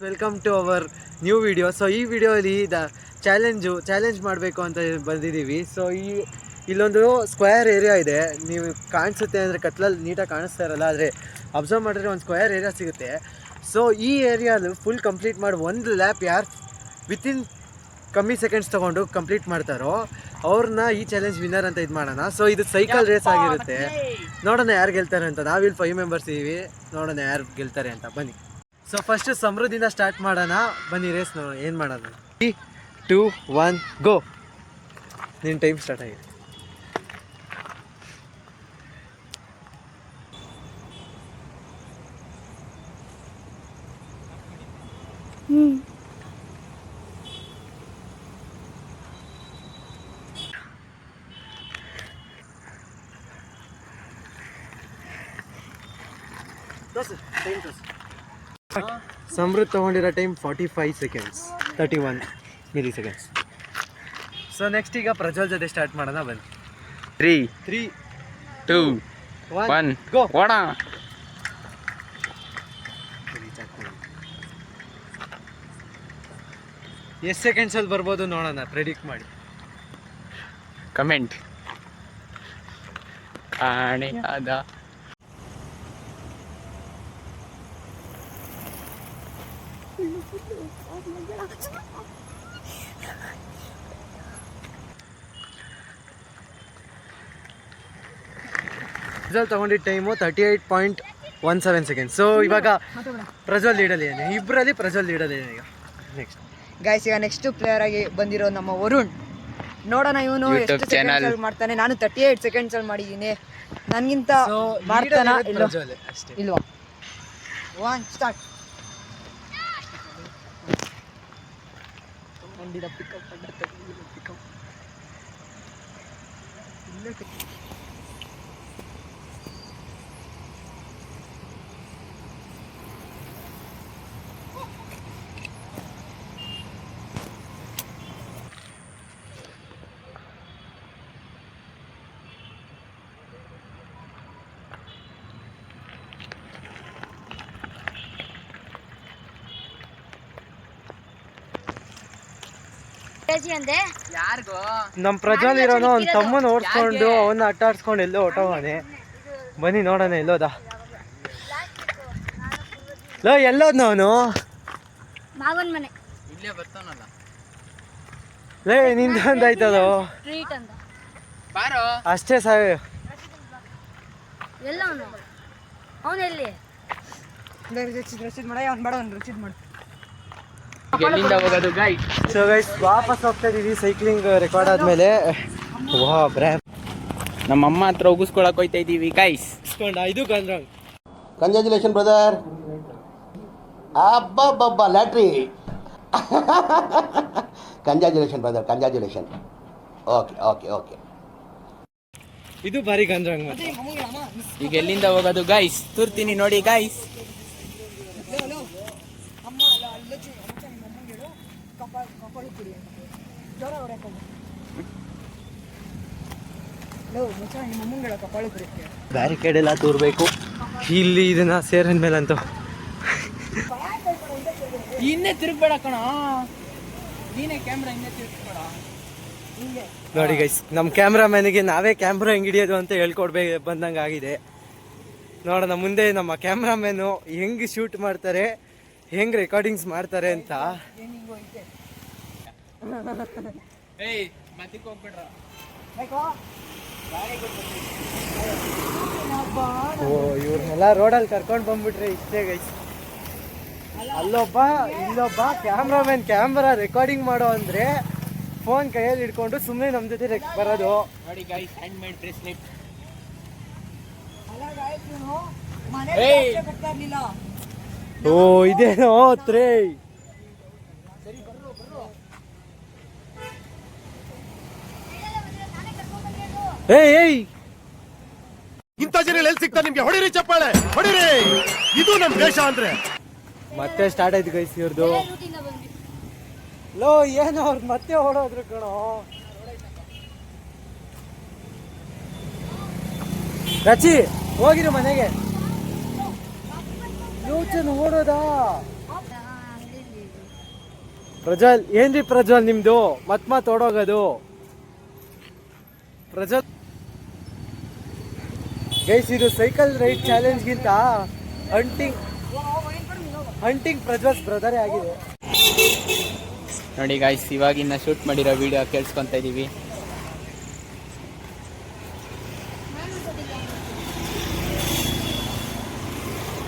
Welcome to our new video. So ಈ ವಿಡಿಯೋಲಿ challenge ಮಾಡಬೇಕು ಅಂತ ಬಂದಿದ್ದೀವಿ. ಸೊ ಇಲ್ಲೊಂದು ಸ್ಕ್ವೇರ್ ಏರಿಯಾ ಇದೆ. ನೀವು ಕಾಣಿಸುತ್ತೆ ಅಂದರೆ ಕತ್ಲಲ್ಲಿ ನೀಟಾಗಿ ಕಾಣಿಸ್ತಾ ಇರಲ್ಲ, ಆದರೆ ಅಬ್ಸರ್ವ್ ಮಾಡಿದ್ರೆ ಒಂದು ಸ್ಕ್ವೇರ್ ಏರಿಯಾ ಸಿಗುತ್ತೆ. ಸೊ ಈ ಏರಿಯಾಲು ಫುಲ್ ಕಂಪ್ಲೀಟ್ ಮಾಡಿ ಒಂದು ಲ್ಯಾಪ್ ಯಾರು ವಿತಿನ್ ಕಮ್ಮಿ ಸೆಕೆಂಡ್ಸ್ ತೊಗೊಂಡು ಕಂಪ್ಲೀಟ್ ಮಾಡ್ತಾರೋ ಅವ್ರನ್ನ ಈ ಚಾಲೆಂಜ್ ವಿನ್ನರ್ ಅಂತ ಇದು ಮಾಡೋಣ. ಸೊ ಇದು ಸೈಕಲ್ ರೇಸ್ ಆಗಿರುತ್ತೆ. ನೋಡೋಣ ಯಾರು ಗೆಲ್ತಾರೆ ಅಂತ. ನಾವಿಲ್ಲಿ 5 ಮೆಂಬರ್ಸ್ ಇದ್ದೀವಿ, ನೋಡೋಣ ಯಾರು ಗೆಲ್ತಾರೆ ಅಂತ. ಬನ್ನಿ. ಸೊ ಫಸ್ಟ್ ಸಮೃದ್ಧಿಯಿಂದ ಸ್ಟಾರ್ಟ್ ಮಾಡೋಣ. ಬನ್ನಿ ರೇಸ್ ನೋಡೋಣ ಏನು ಮಾಡೋದು. 3, 2, 1 ಗೋ. ನಿನ್ನ ಟೈಮ್ ಸ್ಟಾರ್ಟ್ ಆಗಿದೆ. ಸಮೃದ್ಧ ತಗೊಂಡಿರೋ time 45 seconds, 31 milli seconds. So next ಈಗ ಪ್ರಜ್ವಲ್ ಜೊತೆ ಸ್ಟಾರ್ಟ್ ಮಾಡೋಣ. ಬನ್ನಿ. 3, 2, 1 ಗೋ. ಓಡ. ಎಷ್ಟು ಸೆಕೆಂಡ್ಸಲ್ಲಿ ಬರ್ಬೋದು ನೋಡೋಣ, ಪ್ರೆಡಿಕ್ಟ್ ಮಾಡಿ. ಕಮೆಂಟ್ ಕಾಣೆಯಾದ ಪ್ರಜ್ವಲ್ ತಗೊಂಡಿದ್ದ ಟೈಮು 38.17 ಸೆಕೆಂಡ್ಸ್. ಸೊ ಇವಾಗ ಪ್ರಜ್ವಲ್ ಲೀಡಲ್ಲಿ ಏನೇ, ಇಬ್ಬರಲ್ಲಿ ಪ್ರಜ್ವಲ್ ಲೀಡಲ್ಲಿ ಈಗ ನೆಕ್ಸ್ಟ್ ಗೈಸ್. ಈಗ ನೆಕ್ಸ್ಟ್ ಪ್ಲೇಯರ್ ಆಗಿ ಬಂದಿರೋ ನಮ್ಮ ವರುಣ್. ನೋಡೋಣ ಇವನು ಎಷ್ಟು ಸೆಕೆಂಡ್ಸ್ ಅಲ್ಲಿ ಮಾಡ್ತಾನೆ. ನಾನು 38 ಸೆಕೆಂಡ್ಸ್ ಅಲ್ಲಿ ಮಾಡಿದ್ದೀನಿ. ನನಗಿಂತ ಮಾಡ್ತಾನ ಇಲ್ವಾ? 1 ಸ್ಟಾರ್ಟ್. ನಮ್ಮ ಪ್ರಜ್ವಲ್ ಇರೋನು ಅವ್ನ ತಮ್ಮನ ಓಡಿಸ್ಕೊಂಡು ಅವನ್ನ ಅಟ್ಟಾಡ್ಸ್ಕೊಂಡು ಎಲ್ಲೋ ಹೊಟ್ಟೋಗಾನೆ. ಬನ್ನಿ ನೋಡೋಣ ಎಲ್ಲೋದ. ಲೋ ಎಲ್ಲೋದ್ನ ಅವನು? ಮಾವನ್ ಮನೆ ಇಲ್ಲೇ ಬರ್ತಾನಲ್ಲ. ಲೇ ನಿಂದ ಒಂದಾಯ್ತದು ಅಷ್ಟೇ ಸಾವೆ. ಎಲ್ಲ ಅವನು ಎಲ್ಲಿ ರಸೀದ್ ಮಾಡ, ಅವ್ನು ಬೇಡ, ಅವ್ನು ರಸೀದ್ ಮಾಡು. ಎಲ್ಲಿಂದ ಹೋಗೋದು ಗೈಸ್? ಸೊ ಗೈಸ್ ವಾಪಸ್ ಹೋಗ್ತಾ ಇದೀವಿ ಸೈಕ್ಲಿಂಗ್ ರೆಕಾರ್ಡ್ ಆದ್ಮೇಲೆ. ವಾ ಬ್ರ್ಯಾಮ್. ನಮ್ಮ ಅಮ್ಮ ಹತ್ರ ಉಗಿಸ್ಕೊಳಕ್ ಹೋಯ್ತಾ ಇದೀವಿ ಗೈಸ್. ಇದು ಗಂದ್ರಂಗ್. Congratulation brother. ಅಬ್ಬಬ್ಬಬ್ಬ lottery. Congratulation brother, congratulation. Okay okay okay. ಇದು ಬಾರಿ ಗಂದ್ರಂಗ್. ಮತ್ತೆ ಈಗ ಎಲ್ಲಿಂದ ಹೋಗೋದು ಗೈಸ್? ತೋರ್ತೀನಿ ನೋಡಿ ಗೈಸ್. ಬ್ಯಾರಿಕೇಡ್ ಎಲ್ಲ ತೂರ್ಬೇಕು ಇಲ್ಲಿ ಇದನ್ನ ಸೇರಿದ ಮೇಲಂತೂ. ಇನ್ನೇ ತಿರುಗ್ಬೇಡ ಕಣ, ನೀನೇ ಕ್ಯಾಮ್ರಾ ಇನ್ನೇ ತಿರುಗ್ಬೇಡ. ನೋಡಿ ಗೈಸ್, ನಮ್ಮ ಕ್ಯಾಮ್ರಾಮ್ಯಾನಿಗೆ ನಾವೇ ಕ್ಯಾಮ್ರಾ ಹೆಂಗೆ ಹಿಡಿಯೋದು ಅಂತ ಹೇಳ್ಕೊಡ್ಬೇಕು ಬಂದಂಗೆ ಆಗಿದೆ. ನೋಡೋಣ ಮುಂದೆ ನಮ್ಮ ಕ್ಯಾಮ್ರಾಮ್ಯಾನು ಹೆಂಗೆ ಶೂಟ್ ಮಾಡ್ತಾರೆ, ಹೆಂಗೆ ರೆಕಾರ್ಡಿಂಗ್ಸ್ ಮಾಡ್ತಾರೆ ಅಂತ. ಓ ಇವ್ರನ್ನೆಲ್ಲ ರೋಡಲ್ಲಿ ಕರ್ಕೊಂಡು ಬಂದ್ಬಿಟ್ರೆ ಇಷ್ಟೇ ಗೈಸ್. ಅಲ್ಲೊಬ್ಬ ಇಲ್ಲೊಬ್ಬ ಕ್ಯಾಮ್ರಾಮ್ಯಾನ್ ಕ್ಯಾಮ್ರಾ ರೆಕಾರ್ಡಿಂಗ್ ಮಾಡೋ ಅಂದ್ರೆ ಫೋನ್ ಕೈಯಲ್ಲಿ ಹಿಡ್ಕೊಂಡು ಸುಮ್ಮನೆ ನಮ್ಮ ಜೊತೆ ಬರೋದು. ನೋಡಿ ಗೈಸ್, ಹ್ಯಾಂಡ್ ಮೇಡ್ ಬ್ರೇಸ್ಲೆಟ್. ಓ ಇದೇನೋ ತ್ರೇ. ಏಯ್ ಇಂಥ ಜನ ಎಲ್ಲಿ ಸಿಗ್ತಾರೆ ನಿಮ್ಗೆ? ಹೊಡಿರಿ ಚಪ್ಪಾಳೆ, ಹೊಡಿರಿ. ಇದು ನಮ್ ದೇಶ ಅಂದ್ರೆ. ಮತ್ತೆ ಸ್ಟಾರ್ಟ್ ಆಯ್ತು ಗೈಸ್ ಇವ್ರದ್ದು. ಲೋ ಏನು ಅವ್ರು ಮತ್ತೆ ಓಡೋದ್ರು ಕಣೋ. ರಚಿ ಹೋಗಿರು ಮನೆಗೆ. ಯೋಚನೆ ಓಡೋದಾ? ಪ್ರಜ್ವಲ್ ಏನ್ರಿ ಪ್ರಜ್ವಲ್ ನಿಮ್ದು ಮತ್ ಓಡೋಗೋದು ಪ್ರಜ್ವಲ್ ಗೈಸ್ ಇದು ಸೈಕಲ್ ರೈಡ್ ಚಾಲೆಂಜ್ಗಿಂತ ಹಂಟಿಂಗ್ ಪ್ರಜ್ವಲ್ಸ್ ಬ್ರದರೇ ಆಗಿದೆ. ನೋಡಿ ಗಾಯ್ಸ್ ಇವಾಗಿನ್ನ ಶೂಟ್ ಮಾಡಿರೋ ವಿಡಿಯೋ ಕೇಳಿಸ್ಕೊಂತ ಇದೀವಿ.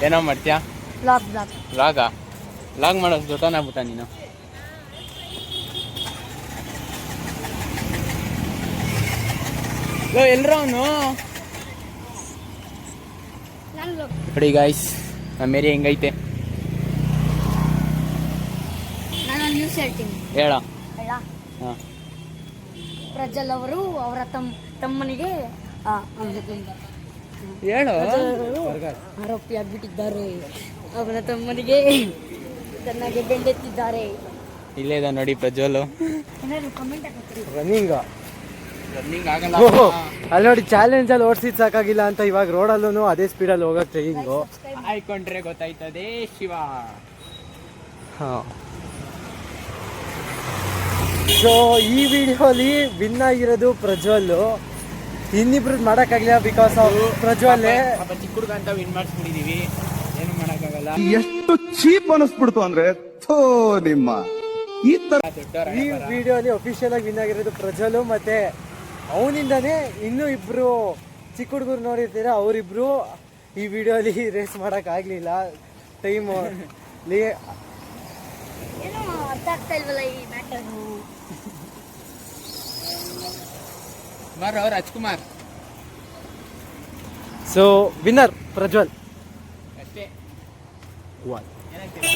ಏನೋ ಮಾಡ್ತೀಯಾ? ಲಾಗ್ ಮಾಡೋದು ದೊಡ್ಡನಾಗ್ಬಿಟ್ಟ ನೀನು. ಎಲ್ರ ಅವನು ನೋಡಿ ಗಾಯ್ಸ್ ನಮ್ಮ ಏರಿಯಾ ಹೆಂಗೈತೆ ನಾನು ನ್ಯೂಸ್ ಹೇಳ್ತೀನಿ ಹೇಳ. ಅಲ್ಲ ಹಾಂ ಪ್ರಜ್ವಲ್ ಅವರು ಅವರ ತಮ್ಮನಿಗೆ ಹೇಳು. ಆರೋಪಿಯಾಗ್ಬಿಟ್ಟಿದ್ದಾರೆ. ಅವನ ತಮ್ಮನಿಗೆ ಚೆನ್ನಾಗಿ ಬೆಂಡೆತ್ತಿದ್ದಾರೆ. ಇಲ್ಲೇ ಇದೆ ನೋಡಿ ಪ್ರಜ್ವಲ್. ಏನಾದ್ರು ಕಮೆಂಟ್ ಹಾಕತ್ರಿ. ರನ್ನಿಂಗ್ ಆಗಲ್ಲ. ಅಲ್ಲಿ ನೋಡಿ ಚಾಲೆಂಜ್ ಅಲ್ಲಿ ಓಡಿಸಿದ್ ಸಾಕಾಗಿಲ್ಲ ಅಂತ ಇವಾಗ ರೋಡಲ್ಲೂ ಅದೇ ಸ್ಪೀಡಲ್ಲಿ ಹೋಗೋ ಟ್ರೈನಿಂಗು ಆಯ್ಕೊಂಡ್ರೆ ಗೊತ್ತಾಯ್ತದೆ ಶಿವ. ಸೊ ಈ ವಿಡಿಯೋಲಿ ವಿನ್ ಆಗಿರೋದು ಪ್ರಜ್ವಲ್. ಇನ್ನಿಬ್ರದ್ದು ಮಾಡೋಕ್ಕಾಗಲಿಲ್ಲ ಬಿಕಾಸ್ ಆಫ್ ಪ್ರಜ್ವಲ್. ಚಿಕ್ಕ ಹುಡುಗ ಅಂತ ವಿನ್ ಮಾಡಿಸ್ಬಿಟ್ಟಿದೀವಿ, ಏನು ಮಾಡೋಕ್ಕಾಗಲ್ಲ. ಎಷ್ಟು ಚೀಪ್ ಅನಿಸ್ಬಿಡ್ತು ಅಂದ್ರೆ ನಿಮ್ಮ ಈ ತರ ಈ ವಿಡಿಯೋಲಿ ಅಫಿಷಿಯಲ್ ಆಗಿ ವಿನ್ ಆಗಿರೋದು ಪ್ರಜ್ವಲ್. ಮತ್ತೆ ಅವನಿಂದಾನೇ ಇನ್ನೂ ಇಬ್ರು ಚಿಕ್ಕ ಹುಡುಗರು ನೋಡಿರ್ತೀರ, ಅವರಿಬ್ರು ಈ ವಿಡಿಯೋಲಿ ರೇಸ್ ಮಾಡಕ್ ಆಗ್ಲಿಲ್ಲ ಟೈಮ್ ಏನೋ ಅರ್ಥ ಆಗ್ತಾ ಇಲ್ವಲ್ಲ ಈ matter. Rajkumar. So winner Prajwal ಅಷ್ಟೇ. ಒನ್. ಏನಂತೀರಾ?